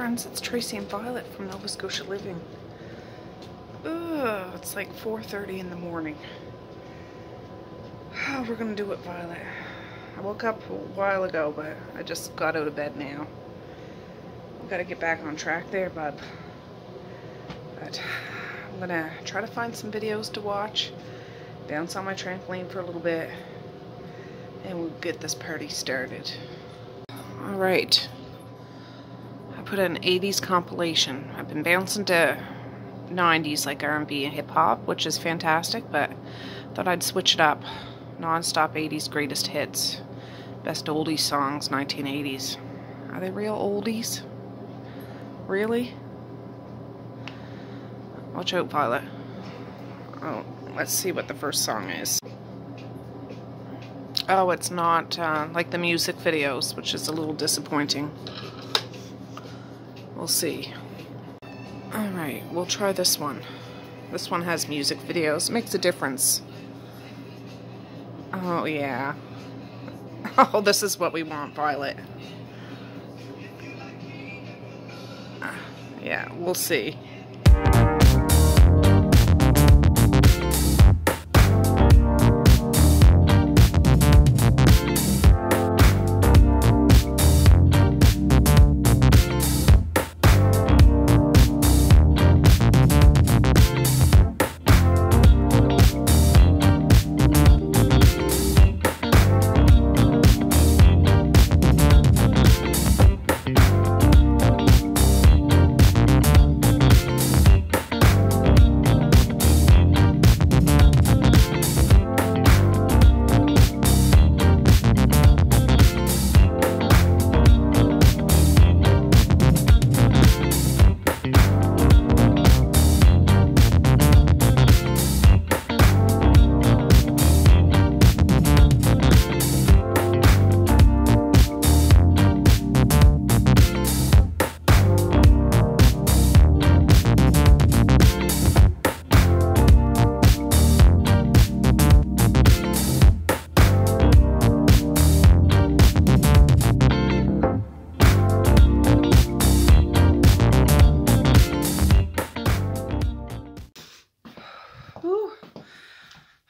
friends, it's Tracey and Violet from Nova Scotia Living. Ugh, it's like 4:30 in the morning. Oh, we're gonna do it, Violet. I woke up a while ago, but I just got out of bed now. We've got to get back on track there, bub. But I'm gonna try to find some videos to watch, bounce on my trampoline for a little bit, and we'll get this party started. Alright. I put an 80s compilation. I've been bouncing to 90s like R&B and hip-hop, which is fantastic, but thought I'd switch it up. Non-stop 80s greatest hits. Best oldies songs, 1980s. Are they real oldies? Really? Watch out, Violet. Oh, let's see what the first song is. Oh, it's not like the music videos, which is a little disappointing. We'll see. Alright, we'll try this one. This one has music videos. It makes a difference. Oh, yeah. Oh, this is what we want, Violet. Yeah, we'll see.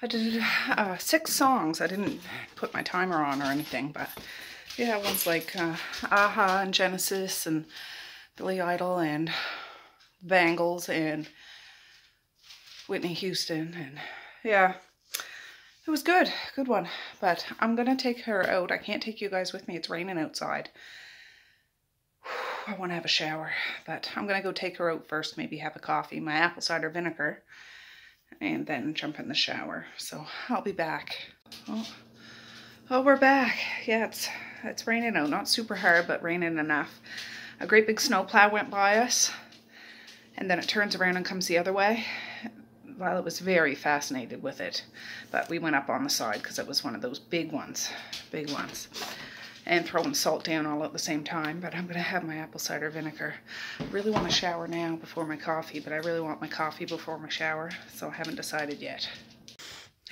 I did 6 songs. I didn't put my timer on or anything, but yeah, ones like Aha and Genesis and Billy Idol and Bangles and Whitney Houston, and yeah, it was good. Good one. But I'm gonna take her out. I can't take you guys with me. It's raining outside. I want to have a shower, but I'm gonna go take her out first, maybe have a coffee, my apple cider vinegar, and then jump in the shower. So I'll be back. Oh, we're back. Yeah, it's raining out. Not super hard, but raining enough. A great big snowplow went by us, and then it turns around and comes the other way. Violet was very fascinated with it, but we went up on the side because it was one of those big ones, and throwing salt down all at the same time. But I'm gonna have my apple cider vinegar. I really want to shower now before my coffee, but I really want my coffee before my shower, so I haven't decided yet.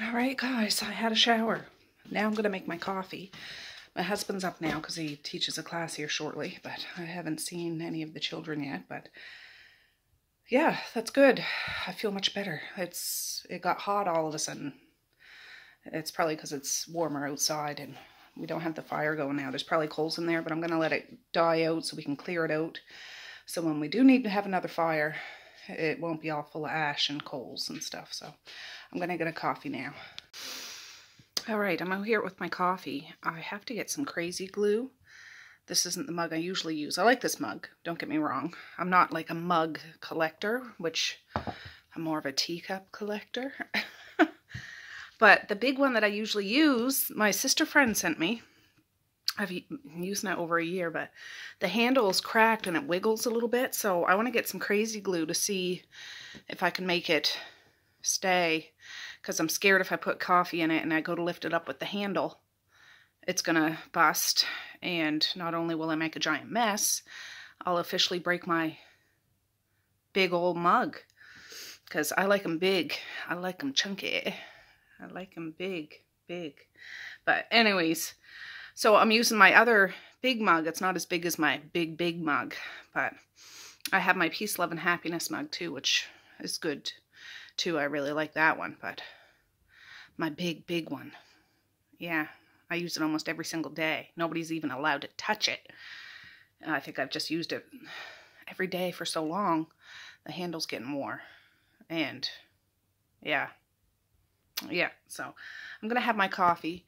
All right, guys, I had a shower. Now I'm gonna make my coffee. My husband's up now because he teaches a class here shortly, but I haven't seen any of the children yet. But yeah, that's good. I feel much better. It got hot all of a sudden. It's probably because it's warmer outside and we don't have the fire going now. There's probably coals in there, but I'm going to let it die out so we can clear it out. So when we do need to have another fire, it won't be all full of ash and coals and stuff. So I'm going to get a coffee now. All right, I'm out here with my coffee. I have to get some crazy glue. This isn't the mug I usually use. I like this mug, don't get me wrong. I'm not like a mug collector, which I'm more of a teacup collector. But the big one that I usually use, my sister friend sent me. I've been using it over a year, but the handle is cracked and it wiggles a little bit. So I want to get some crazy glue to see if I can make it stay. Because I'm scared if I put coffee in it and I go to lift it up with the handle, it's going to bust. And not only will I make a giant mess, I'll officially break my big old mug. Because I like them big. I like them chunky. I like them big. But anyways, so I'm using my other big mug. It's not as big as my big mug, but I have my Peace, Love, and Happiness mug too, which is good too. I really like that one, but my big one, yeah, I use it almost every single day. Nobody's even allowed to touch it. I think I've just used it every day for so long. The handle's getting more, and yeah, so I'm gonna have my coffee.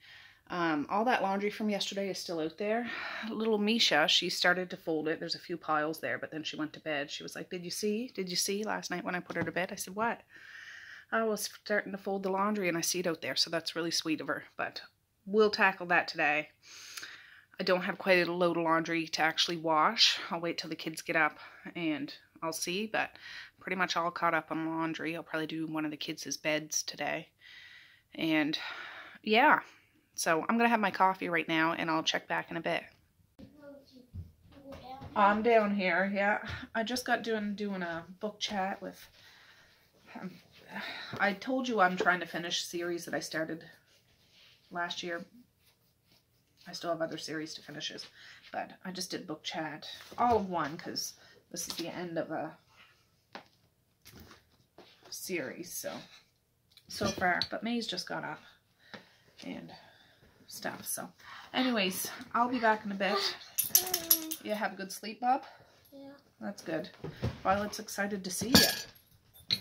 All that laundry from yesterday is still out there. Little Misha, she started to fold it. There's a few piles there, but then she went to bed. She was like, did you see last night when I put her to bed? I said, what? I was starting to fold the laundry and I see it out there, so that's really sweet of her, but we'll tackle that today. I don't have quite a load of laundry to actually wash. I'll wait till the kids get up and I'll see, but pretty much all caught up on laundry. I'll probably do one of the kids' beds today. And yeah, so I'm going to have my coffee right now and I'll check back in a bit. I'm down here, yeah. I just got doing a book chat with... I told you I'm trying to finish a series that I started last year. I still have other series to finish, but I just did book chat. All of one, because this is the end of a series, so far. But May's just got up and stuff, so anyways, I'll be back in a bit. You have a good sleep, Bob? Yeah. That's good. Violet's excited to see you.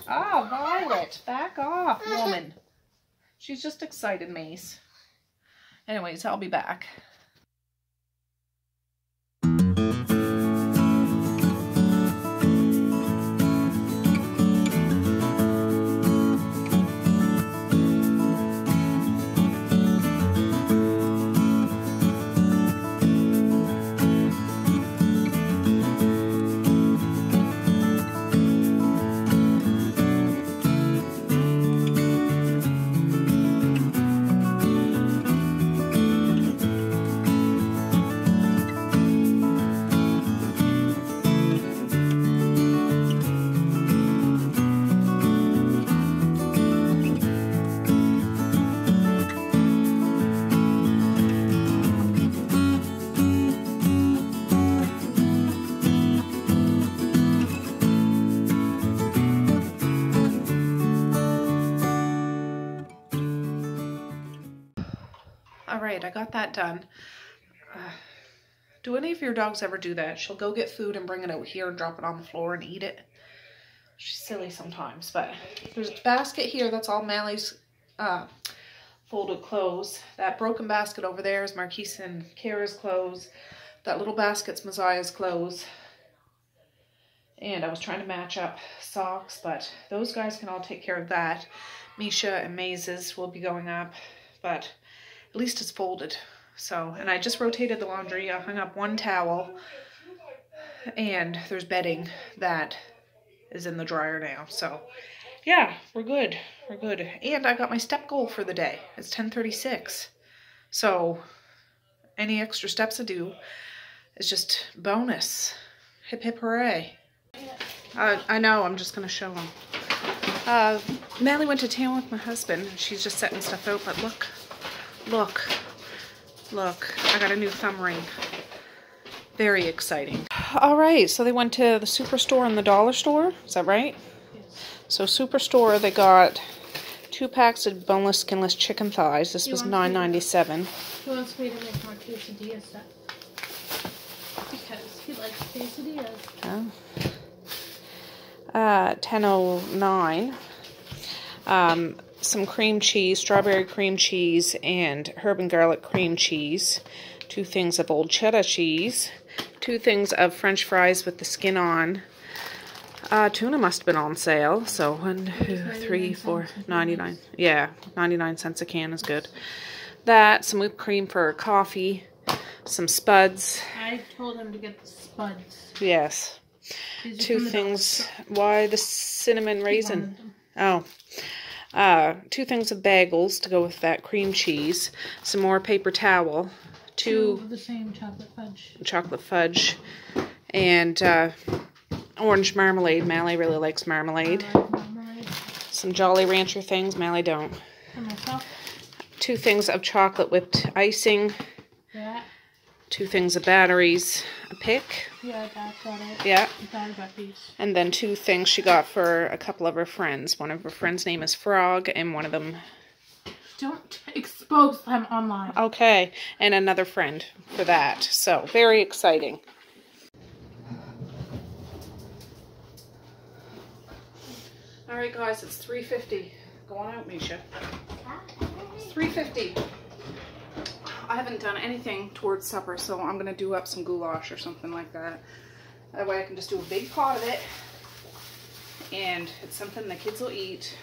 Ah, Violet, back off, woman. She's just excited, Mace. Anyways, I'll be back. Alright, I got that done. Do any of your dogs ever do that? She'll go get food and bring it out here and drop it on the floor and eat it. She's silly sometimes, but there's a basket here. That's all Mally's folded clothes. That broken basket over there is Marquise and Kara's clothes. That little basket's Messiah's clothes. And I was trying to match up socks, but those guys can all take care of that. Misha and Maze's will be going up, but at least it's folded. So, and I just rotated the laundry. I hung up one towel, and there's bedding that is in the dryer now. So, yeah, we're good. We're good. And I got my step goal for the day. It's 10:36. So, any extra steps I do is just bonus. Hip hip hooray. I know, I'm just going to show them. Mally went to town with my husband. She's just setting stuff out, but look. Look, I got a new thumb ring. Very exciting. Alright, so they went to the Superstore and the dollar store. Is that right? Yes. So Superstore, they got 2 packs of boneless, skinless chicken thighs. This was $9.97. He wants me to make more quesadilla stuff. Because he likes quesadillas. Oh. $10.09. Some cream cheese, strawberry cream cheese, and herb and garlic cream cheese. 2 things of old cheddar cheese. 2 things of French fries with the skin on. Tuna must have been on sale. So 1, 2, 3, 4, 99. Yeah, 99 cents a can is good. That, some whipped cream for coffee, some spuds. I told him to get the spuds. Yes. 2 things. Why the cinnamon raisin? Oh. 2 things of bagels to go with that cream cheese. Some more paper towel. 2 of the same chocolate fudge. Chocolate fudge. And orange marmalade. Mally really likes marmalade. I like marmalade. Some Jolly Rancher things. Mally don't. And myself. 2 things of chocolate whipped icing. Yeah. 2 things of batteries a pick. Yeah, Dad got it. Yeah. Dad got these. And then 2 things she got for a couple of her friends. One of her friends' name is Frog, and one of them... Don't expose them online. Okay, and another friend for that. So, very exciting. Alright guys, it's 3:50. Go on out, Misha. It's 3:50. I haven't done anything towards supper, so I'm going to do up some goulash or something like that. That way I can just do a big pot of it. And it's something the kids will eat.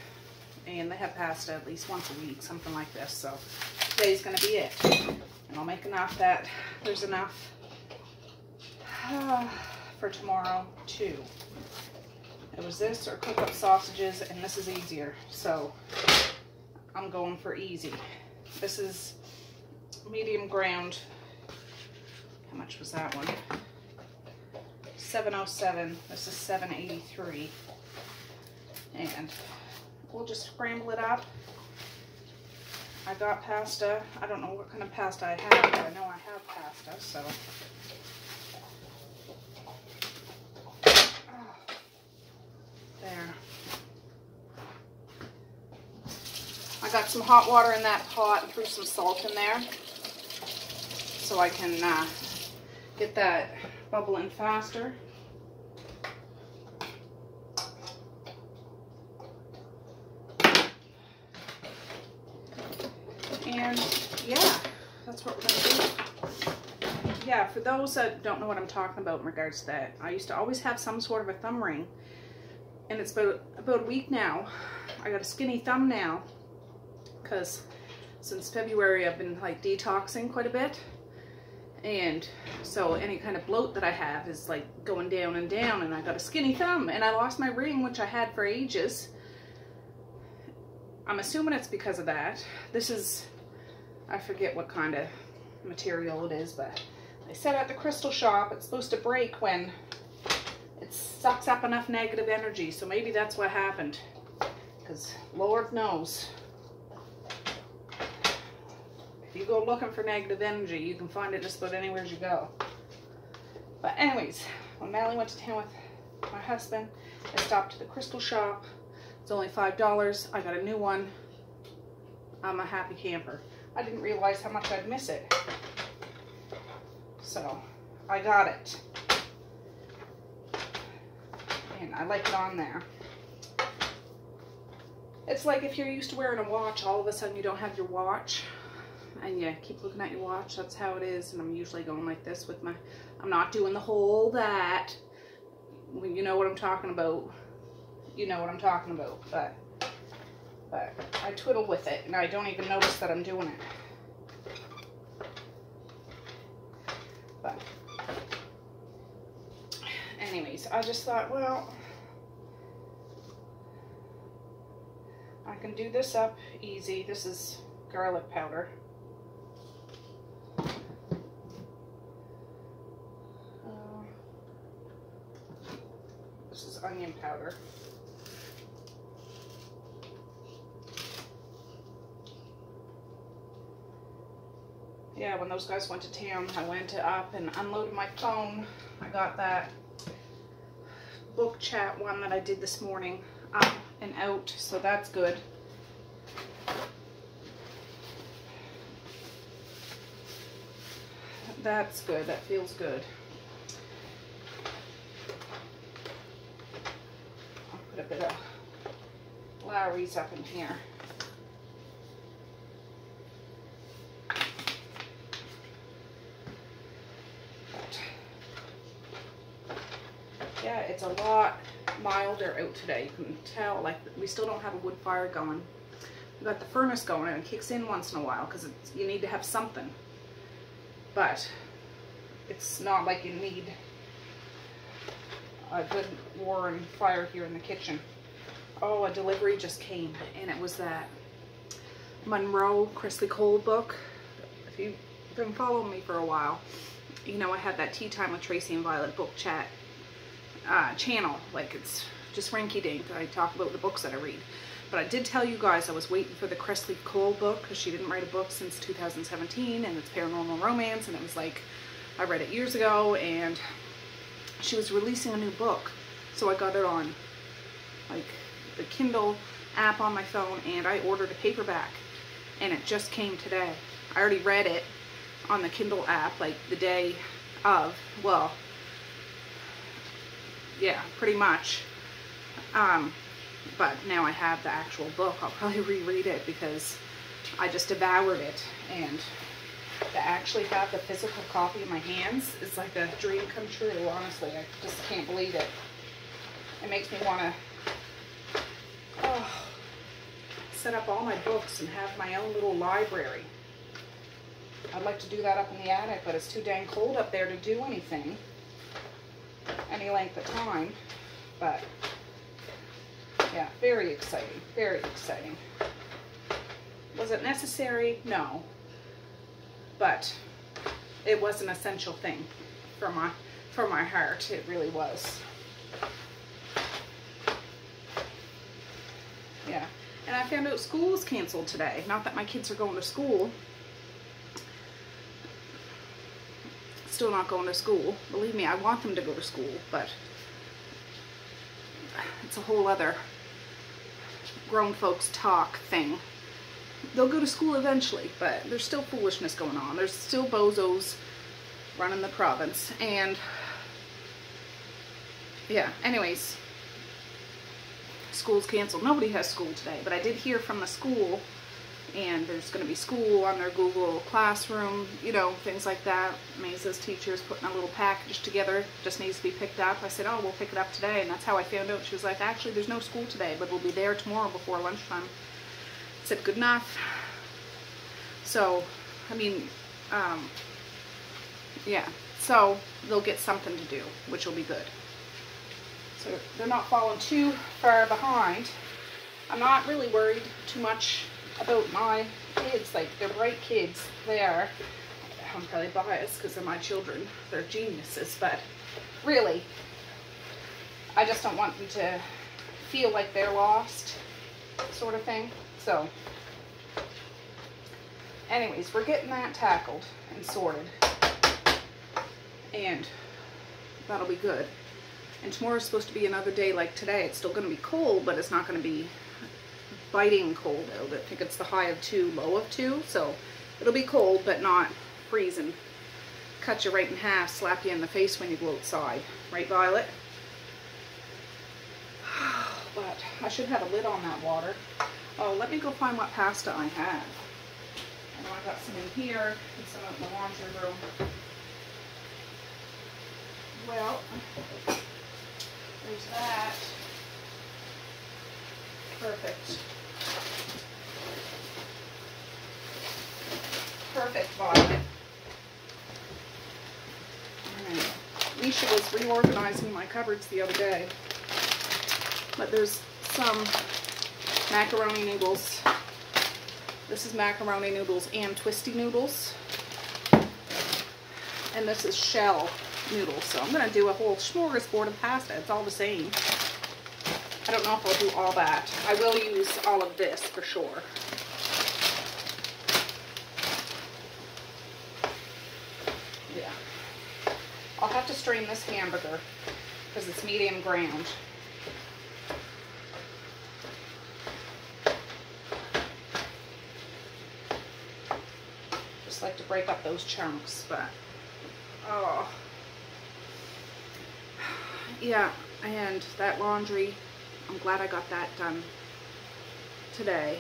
And they have pasta at least once a week, something like this. So today's going to be it. And I'll make enough that there's enough for tomorrow too. It was this or cook up sausages, and this is easier. So I'm going for easy. This is medium ground. How much was that one? $7.07. This is $7.83. And we'll just scramble it up. I got pasta. I don't know what kind of pasta I have, but I know I have pasta, so. There. I got some hot water in that pot and threw some salt in there so I can get that bubbling faster. And yeah, that's what we're going to do. Yeah, for those that don't know what I'm talking about in regards to that, I used to always have some sort of a thumb ring, and it's about a week now. I got a skinny thumb now because since February I've been like detoxing quite a bit, and so any kind of bloat that I have is like going down and down, and I got a skinny thumb, and I lost my ring, which I had for ages. I'm assuming it's because of that. This is, I forget what kind of material it is, but they said at the crystal shop it's supposed to break when it sucks up enough negative energy, so maybe that's what happened, because Lord knows, if you go looking for negative energy, you can find it just about anywhere you go. But anyways, when Mally went to town with my husband, I stopped at the crystal shop. It's only $5. I got a new one. I'm a happy camper. I didn't realize how much I'd miss it, so I got it. And I like it on there. It's like if you're used to wearing a watch, all of a sudden you don't have your watch, and you keep looking at your watch. That's how it is. And I'm usually going like this with my, I'm not doing the whole that. You know what I'm talking about. You know what I'm talking about. But I twiddle with it, and I don't even notice that I'm doing it. But anyways, I just thought, well, I can do this up easy. This is garlic powder. This is onion powder. Yeah, when those guys went to town, I went up and unloaded my phone. I got that book chat one that I did this morning up and out, so that's good. That's good. That feels good. I'll put a bit of Lowry's up in here. Yeah, it's a lot milder out today. You can tell, like, we still don't have a wood fire going. We got the furnace going, and it kicks in once in a while because you need to have something. But it's not like you need a good roaring fire here in the kitchen. Oh, a delivery just came, and it was that Monroe Chrisley Cole book. If you've been following me for a while, you know I had that Tea Time with Tracey and Violet book chat channel. Like, it's just rinky-dink. I talk about the books that I read. But I did tell you guys I was waiting for the Chrisley Cole book because she didn't write a book since 2017, and it's paranormal romance, and it was like I read it years ago, and she was releasing a new book, so I got it on like the Kindle app on my phone, and I ordered a paperback, and it just came today. I already read it on the Kindle app like the day of, well, yeah, pretty much. But now I have the actual book. I'll probably reread it because I just devoured it, and to actually have the physical copy in my hands is like a dream come true, honestly. I just can't believe it. It makes me want to set up all my books and have my own little library. I'd like to do that up in the attic, but it's too dang cold up there to do anything any length of time. But yeah, very exciting, very exciting. Was it necessary? No. But it was an essential thing for my heart. It really was. Yeah. And I found out school was canceled today. Not that my kids are going to school. Still not going to school. Believe me, I want them to go to school, but it's a whole other grown folks talk thing. They'll go to school eventually, but there's still foolishness going on. There's still bozos running the province, and yeah, anyways, school's canceled. Nobody has school today, but I did hear from the school, and there's going to be school on their Google Classroom, you know, things like that. Maze's teacher's putting a little package together, just needs to be picked up. I said, oh, we'll pick it up today, and that's how I found out. She was like, actually, there's no school today, but we'll be there tomorrow before lunchtime. I said, good enough. So, I mean, yeah, so they'll get something to do, which will be good. So they're not falling too far behind. I'm not really worried too much about my kids. Like, they're bright kids. They are. I'm probably biased because they're my children. They're geniuses, but really, I just don't want them to feel like they're lost, sort of thing. So, anyways, we're getting that tackled and sorted, and that'll be good. And tomorrow's supposed to be another day like today. It's still going to be cold, but it's not going to be biting cold out. I think it's the high of 2, low of 2, so it'll be cold, but not freezing. Cut you right in half, slap you in the face when you go outside. Right, Violet? But I should have a lid on that water. Oh, let me go find what pasta I have. I know I got some in here and some in the laundry room. Well, there's that. Perfect. Perfect, Violet. Alright. Misha was reorganizing my cupboards the other day. But there's some macaroni noodles. This is macaroni noodles and twisty noodles. And this is shell noodles. So I'm going to do a whole smorgasbord of pasta. It's all the same. I don't know if I'll do all that. I will use all of this for sure. Yeah. I'll have to strain this hamburger because it's medium ground. Just like to break up those chunks, but oh. Yeah, and that laundry, I'm glad I got that done today,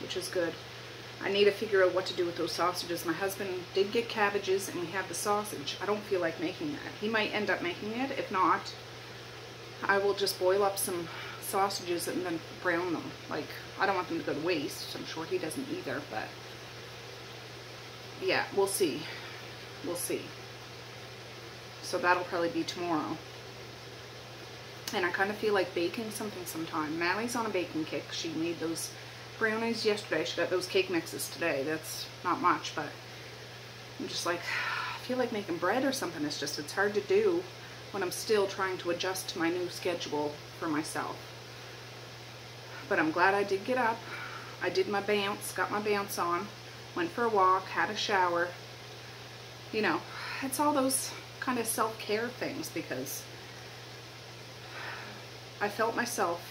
which is good. I need to figure out what to do with those sausages. My husband did get cabbages, and we have the sausage. I don't feel like making that. He might end up making it. If not, I will just boil up some sausages and then brown them. Like, I don't want them to go to waste. I'm sure he doesn't either, but yeah, we'll see. We'll see. So that'll probably be tomorrow. And I kind of feel like baking something sometime. Mally's on a baking kick. She made those brownies yesterday. She got those cake mixes today. That's not much, but I'm just like, I feel like making bread or something. It's just, it's hard to do when I'm still trying to adjust to my new schedule for myself. But I'm glad I did get up. I did my bounce, got my bounce on, went for a walk, had a shower. You know, it's all those kind of self-care things, because I felt myself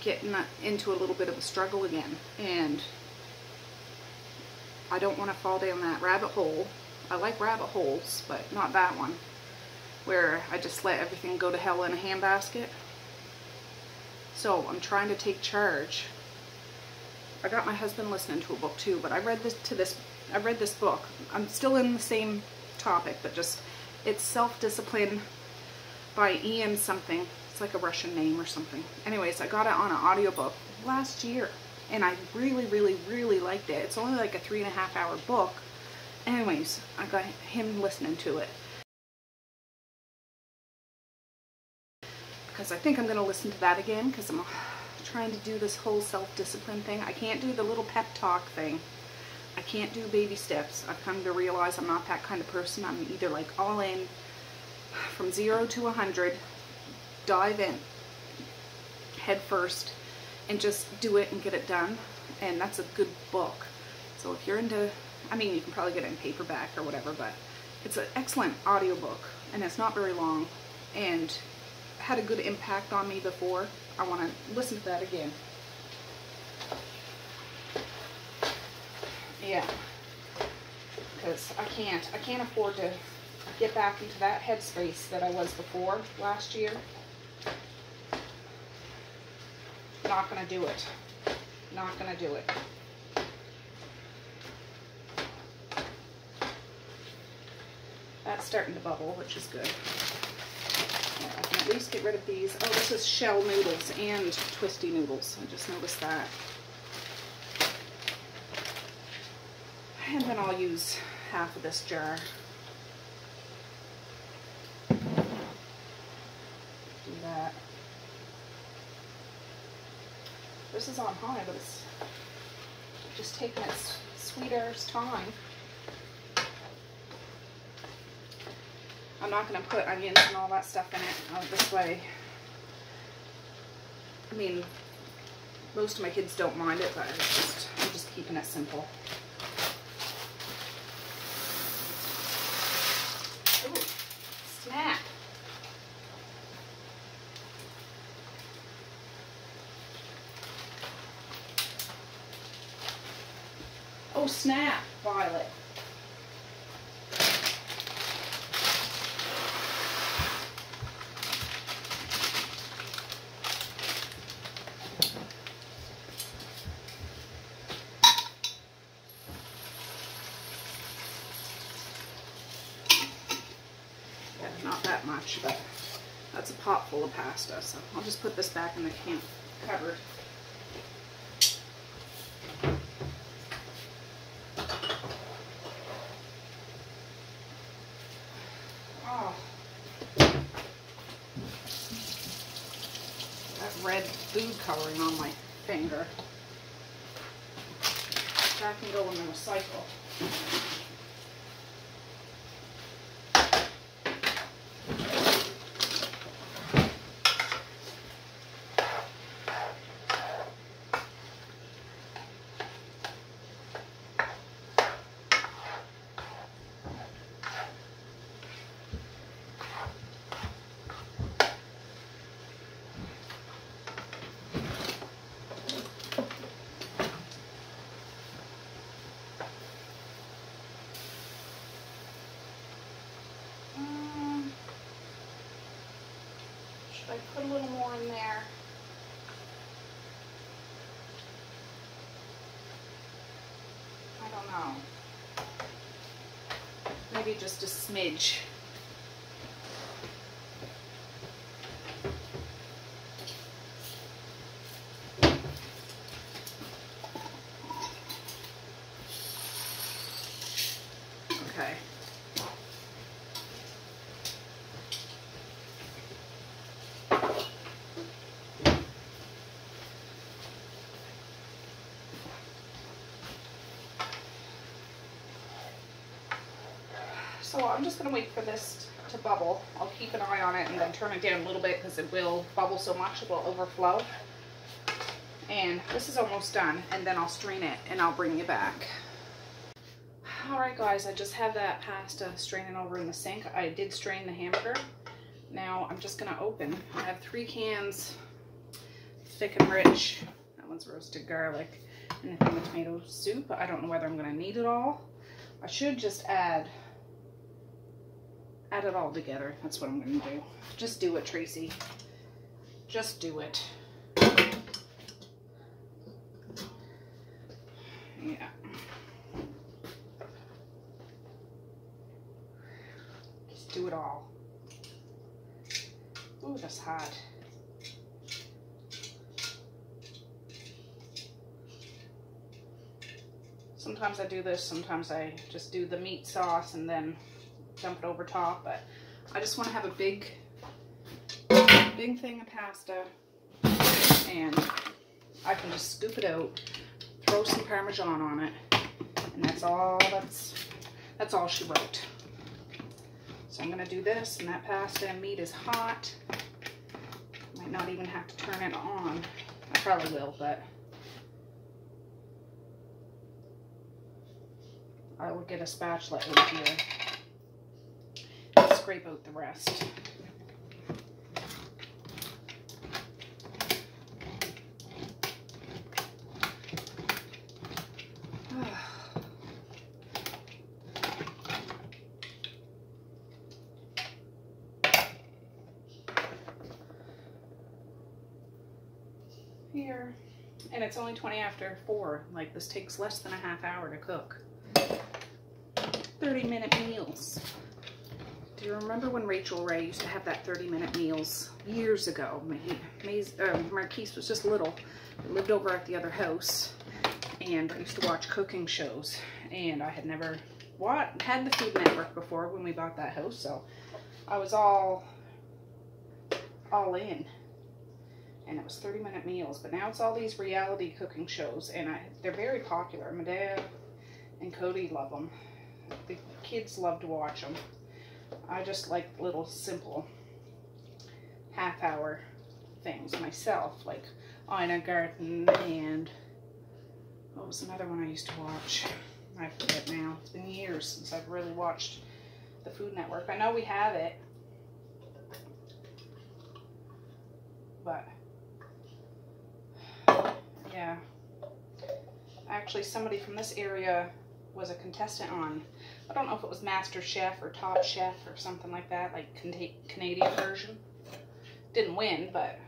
getting into a little bit of a struggle again, and I don't want to fall down that rabbit hole. I like rabbit holes, but not that one, where I just let everything go to hell in a handbasket. So I'm trying to take charge. I got my husband listening to a book too, but I read this book. I'm still in the same topic, but just, it's Self-Discipline by Ian something. It's like a Russian name or something. Anyways, I got it on an audiobook last year, and I really, really, really liked it. It's only like a 3.5-hour book. Anyways, I got him listening to it, because I think I'm going to listen to that again, because I'm trying to do this whole self-discipline thing. I can't do the little pep talk thing. I can't do baby steps. I've come to realize I'm not that kind of person. I'm either like all in, from 0 to 100, dive in head first and just do it and get it done. And that's a good book. So if you're into, I mean, you can probably get it in paperback or whatever, but it's an excellent audiobook, and it's not very long, and had a good impact on me before. I want to listen to that again. Yeah, because I can't afford to get back into that headspace that I was before last year. Not gonna do it. Not gonna do it. That's starting to bubble, which is good. I can at least get rid of these. Oh, this is shell noodles and twisty noodles. I just noticed that. And then I'll use half of this jar. Do that. This is on high, but it's just taking its sweet ass time. I'm not going to put onions and all that stuff in it this way. I mean, most of my kids don't mind it, but I'm just keeping it simple. Ooh, snap. Oh, snap, Violet. Not that much, but that's a pot full of pasta, so I'll just put this back in the cupboard. Oh, that red food coloring on my finger. That can go in the recycle. I put a little more in there. I don't know. Maybe just a smidge. Okay. So I'm just going to wait for this to bubble. I'll keep an eye on it and then turn it down a little bit, because it will bubble so much it will overflow. And this is almost done, and then I'll strain it and I'll bring you back. Alright guys, I just have that pasta straining over in the sink. I did strain the hamburger. Now I'm just going to open. I have 3 cans, thick and rich. That one's roasted garlic. And a thing of tomato soup. I don't know whether I'm going to need it all. I should just add it all together. That's what I'm going to do. Just do it, Tracy. Just do it. Yeah. Just do it all. Ooh, that's hot. Sometimes I do this, sometimes I just do the meat sauce and then dump it over top, but I just want to have a big thing of pasta, and I can just scoop it out, throw some Parmesan on it, and that's all she wrote. So I'm going to do this, and that pasta and meat is hot. Might not even have to turn it on. I probably will, but I will get a spatula out here and scrape out the rest. Here, and it's only 20 after 4. Like, this takes less than a half hour to cook. 30-minute meals. Do you remember when Rachel Ray used to have that 30-minute meals years ago? Marquise was just little. I lived over at the other house, and I used to watch cooking shows, and I had never had the Food Network before when we bought that house, so I was all in. And it was 30-minute meals, but now it's all these reality cooking shows, and they're very popular. My dad and Cody love them. The kids love to watch them. I just like little simple half-hour things myself, like Ina Garten and what was another one I used to watch? I forget now. It's been years since I've really watched the Food Network. I know we have it, but yeah. Actually, somebody from this area was a contestant on, I don't know if it was Master Chef or Top Chef or something like that, like Canadian version. Didn't win, but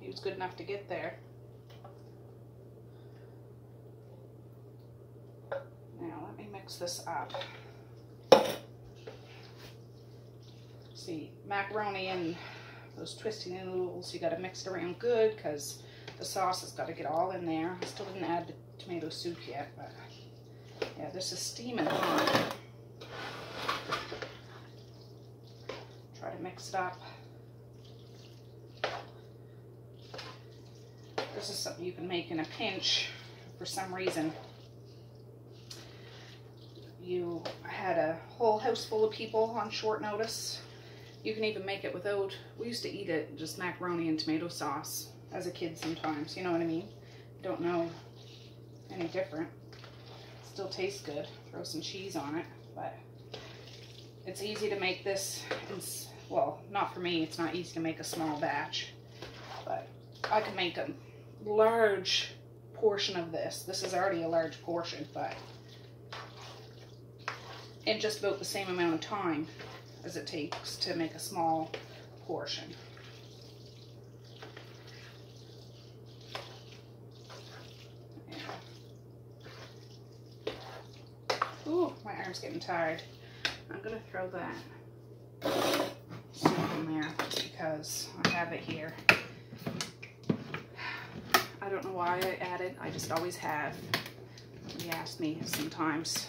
he was good enough to get there. Now let me mix this up. See, macaroni and those twisty noodles, you got to mix it around good because the sauce has got to get all in there. I still didn't add the tomato soup yet, but yeah, this is steaming hot. Try to mix it up. This is something you can make in a pinch. For some reason, you had a whole house full of people on short notice. You can even make it without, we used to eat it just macaroni and tomato sauce as a kid sometimes, you know what I mean? Don't know any different. Still tastes good. Throw some cheese on it, but it's easy to make this. Well, not for me, it's not easy to make a small batch, but I can make a large portion of this. This is already a large portion, but in just about the same amount of time as it takes to make a small portion. Ooh, my arm's getting tired. I'm gonna throw that soup in there just because I have it here. I don't know why I added, I just always have. He asked me sometimes.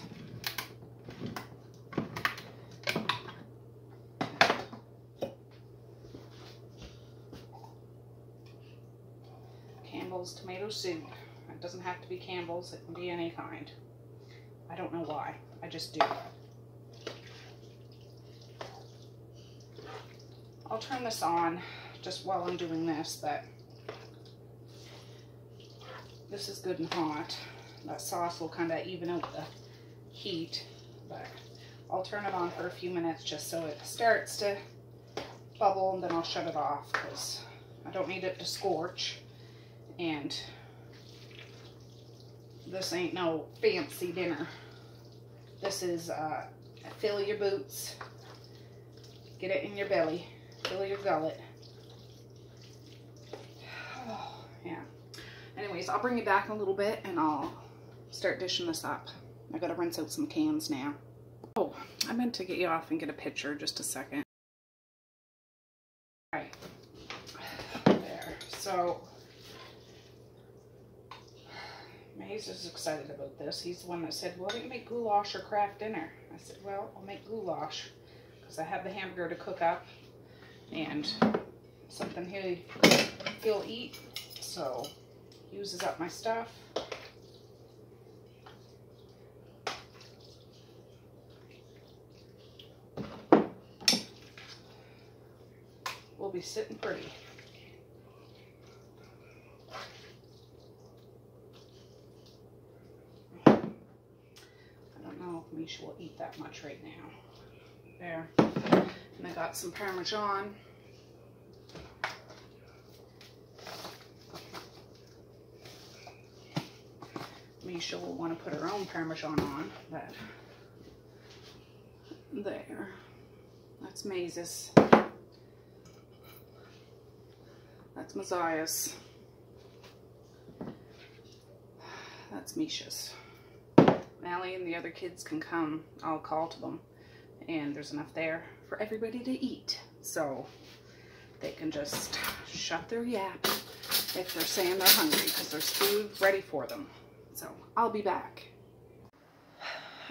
Campbell's tomato soup. It doesn't have to be Campbell's, it can be any kind. I don't know why, I just do. I'll turn this on just while I'm doing this, but this is good and hot. That sauce will kind of even out the heat. but I'll turn it on for a few minutes just so it starts to bubble, and then I'll shut it off because I don't need it to scorch. And this ain't no fancy dinner. This is fill your boots, get it in your belly, fill your gullet. Oh, yeah. Anyways, I'll bring you back in a little bit and I'll start dishing this up. I gotta rinse out some cans now. Oh, I meant to get you off and get a picture just a second. Right. There. So, Maze is excited about this. He's the one that said, "Why don't you make goulash or craft dinner?" I said, "Well, I'll make goulash because I have the hamburger to cook up and something he'll eat." So, uses up my stuff. We'll be sitting pretty. I don't know if Misha will eat that much right now. There. And I got some Parmesan. Misha will want to put her own Parmesan on, but there. That's Maze's. That's Messiah's. That's Misha's. Allie and the other kids can come. I'll call to them. And there's enough there for everybody to eat. So they can just shut their yap if they're saying they're hungry because there's food ready for them. So I'll be back.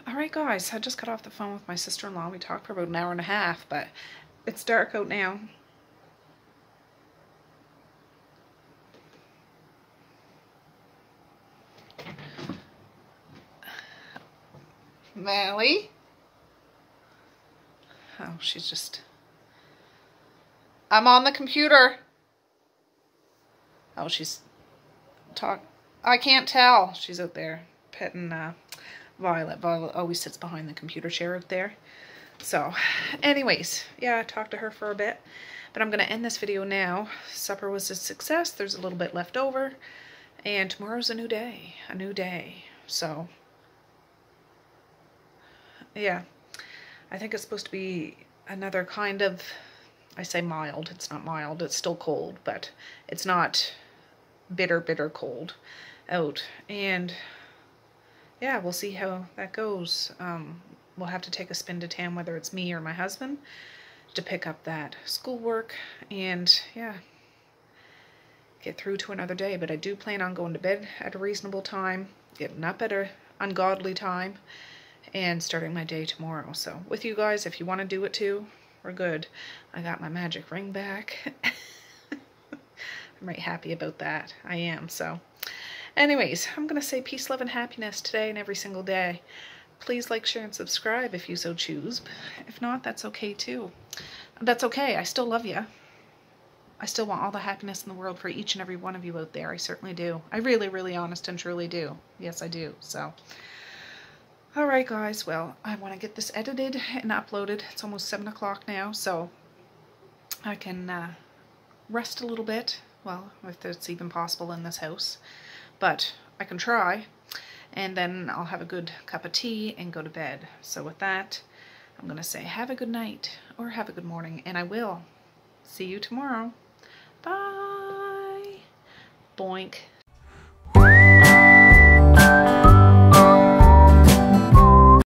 Alright guys, I just got off the phone with my sister-in-law. We talked for about an hour and a half, but it's dark out now. Mally? Oh, she's just... I'm on the computer. Oh, she's... I can't tell. She's out there petting Violet. Violet always sits behind the computer chair out there. So, anyways, yeah, I talked to her for a bit. But I'm going to end this video now. Supper was a success. There's a little bit left over. And tomorrow's a new day. A new day. So... yeah, I think it's supposed to be another kind of, I say mild, it's not mild, it's still cold, but it's not bitter, bitter cold out. And yeah, we'll see how that goes. We'll have to take a spin to town, whether it's me or my husband, to pick up that schoolwork and yeah, get through to another day. But I do plan on going to bed at a reasonable time, getting up at an ungodly time, and starting my day tomorrow. So with you guys, if you want to do it too, we're good. I got my magic ring back. I'm right happy about that. I am. So anyways, I'm going to say peace, love, and happiness today and every single day. Please like, share, and subscribe if you so choose. If not, that's okay too. That's okay. I still love you. I still want all the happiness in the world for each and every one of you out there. I certainly do. I really, really honest and truly do. Yes, I do. So... alright guys, well, I want to get this edited and uploaded. It's almost 7 o'clock now, so I can rest a little bit. Well, if it's even possible in this house. But I can try, and then I'll have a good cup of tea and go to bed. So with that, I'm going to say have a good night or have a good morning, and I will see you tomorrow. Bye! Boink.